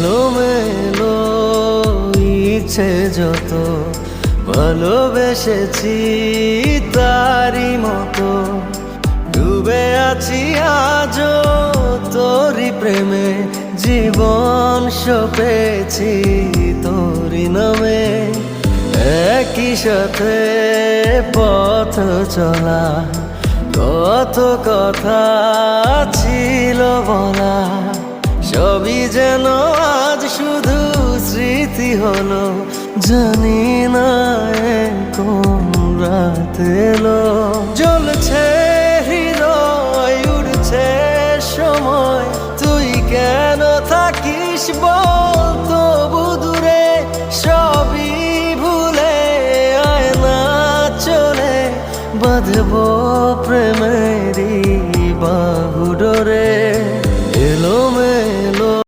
এলোমেলো ইচ্ছে যত ভালোবেসেছি তারই মতো ডুবে আছি আজও তোরই প্রেমে জীবন সপেছি তোরই নামে একই সাথে পথ চলা কত কথা ছিল বলা সবই যেন আজ শুধু স্মৃতি হলো জানি না কোন রাত এলো জ্বলছে হৃদয় উড়ছে সময় তুই কেন থাকিস বল তবু দূরে সবই ভুলে আয় না চলে বাঁধবো প্রেমে